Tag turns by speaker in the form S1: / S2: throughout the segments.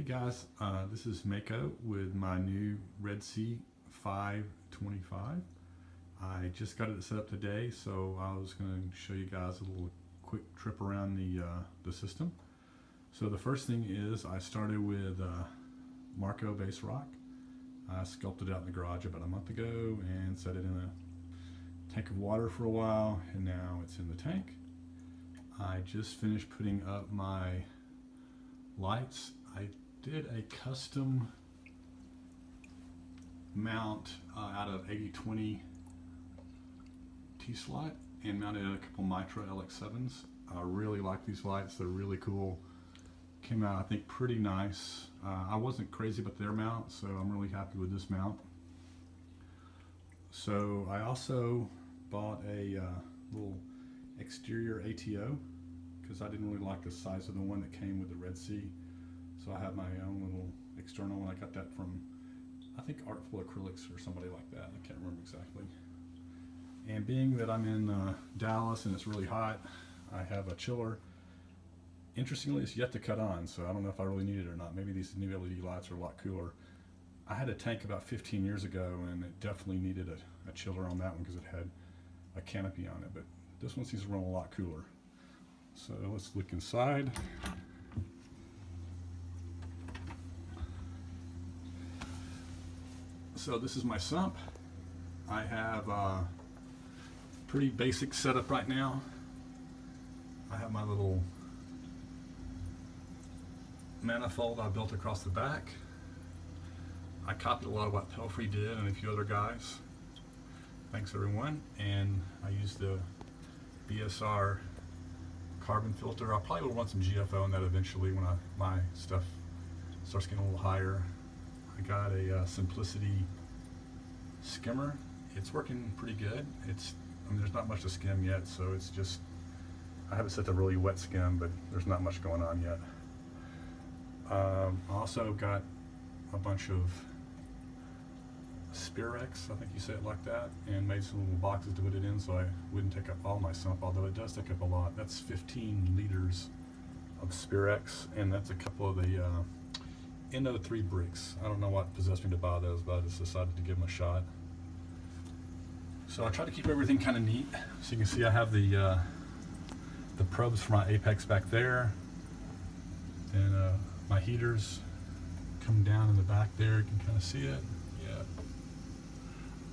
S1: Hey guys, this is Mako with my new Red Sea 525. I just got it set up today, so I was going to show you guys a little quick trip around the system. So the first thing is I started with Marco base rock. I sculpted it out in the garage about a month ago and set it in a tank of water for a while, and now it's in the tank. I just finished putting up my lights. I did a custom mount out of 8020 T-slot and mounted a couple Mitras Lx7s. I really like these lights. They're really cool. Came out, I think, pretty nice. I wasn't crazy about their mount, so I'm really happy with this mount. So I also bought a little exterior ATO because I didn't really like the size of the one that came with the Red Sea. So I have my own little external one. I got that from, I think, Artful Acrylics or somebody like that. I can't remember exactly. And being that I'm in Dallas and it's really hot, I have a chiller. Interestingly, it's yet to cut on, so I don't know if I really need it or not. Maybe these new LED lights are a lot cooler. I had a tank about 15 years ago, and it definitely needed a chiller on that one because it had a canopy on it. But this one seems to run a lot cooler. So let's look inside. So this is my sump. I have a pretty basic setup right now. I have my little manifold I built across the back. I copied a lot of what Pelfrey did and a few other guys. Thanks everyone. And I used the BSR carbon filter. I'll probably will run some GFO on that eventually when my stuff starts getting a little higher. I got a Simplicity skimmer. It's working pretty good. I mean, there's not much to skim yet, so it's just, I have it set to really wet skim, but there's not much going on yet. I also got a bunch of Spirex, I think you say it like that, and made some little boxes to put it in so I wouldn't take up all my sump, although it does take up a lot. That's 15 liters of Spirex, and that's a couple of the NO3 bricks. I don't know what possessed me to buy those, but I just decided to give them a shot. So I try to keep everything kind of neat. So you can see I have the probes for my Apex back there, and my heaters come down in the back there. You can kind of see it. Yeah.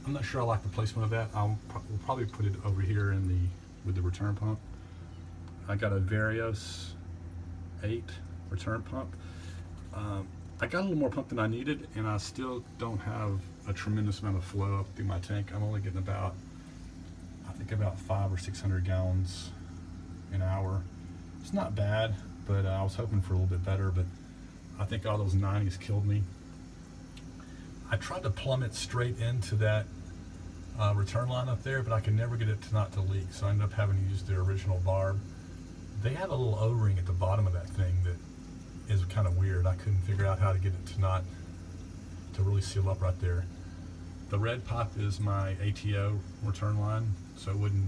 S1: I'm not sure I like the placement of that. We'll probably put it over here with the return pump. I got a Varios 8 return pump. I got a little more pump than I needed, and I still don't have a tremendous amount of flow up through my tank. I'm only getting about, I think, about 500 or 600 gallons an hour. It's not bad, but I was hoping for a little bit better, but I think all those 90s killed me. I tried to plumb it straight into that return line up there, but I could never get it to leak, so I ended up having to use the original barb. They have a little O-ring at the bottom of that thing that is kind of weird. I couldn't figure out how to get it to really seal up right there. The red pipe is my ATO return line, so it wouldn't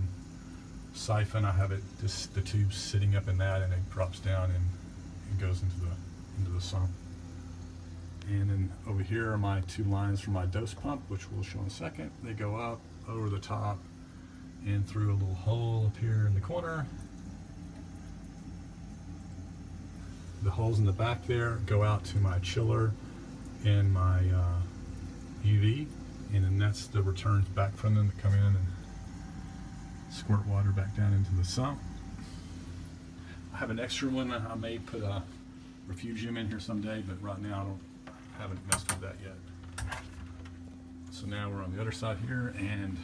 S1: siphon. I have it the tube sitting up in that, and it drops down and goes into the sump. And then over here are my two lines for my dose pump, which we'll show in a second. They go up over the top and through a little hole up here in the corner. The holes in the back there go out to my chiller and my UV, and then that's the returns back from them that come in and squirt water back down into the sump. I have an extra one. I may put a refugium in here someday, but right now I haven't messed with that yet. So now we're on the other side here, and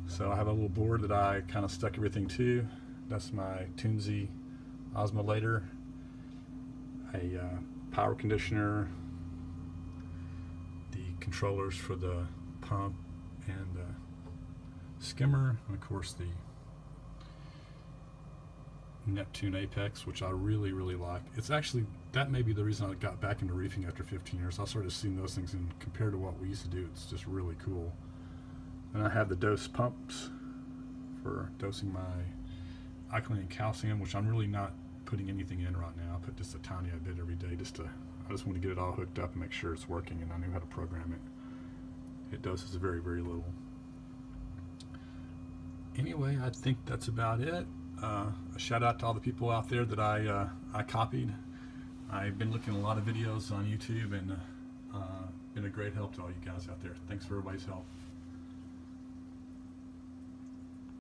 S1: so I have a little board that I kind of stuck everything to. That's my Tunze Osmolator, a power conditioner, the controllers for the pump and the skimmer, and of course the Neptune Apex, which I really like. It's actually, that may be the reason I got back into reefing after 15 years. I started seeing those things, and compared to what we used to do, it's just really cool. And I have the dose pumps for dosing my alkaline and calcium, which I'm really not putting anything in right now. I put just a tiny bit every day I just want to get it all hooked up and make sure it's working, and I knew how to program it. It does is very, very little. Anyway, I think that's about it. A shout out to all the people out there that I copied. I've been looking at a lot of videos on YouTube, and been a great help to all you guys out there. Thanks for everybody's help.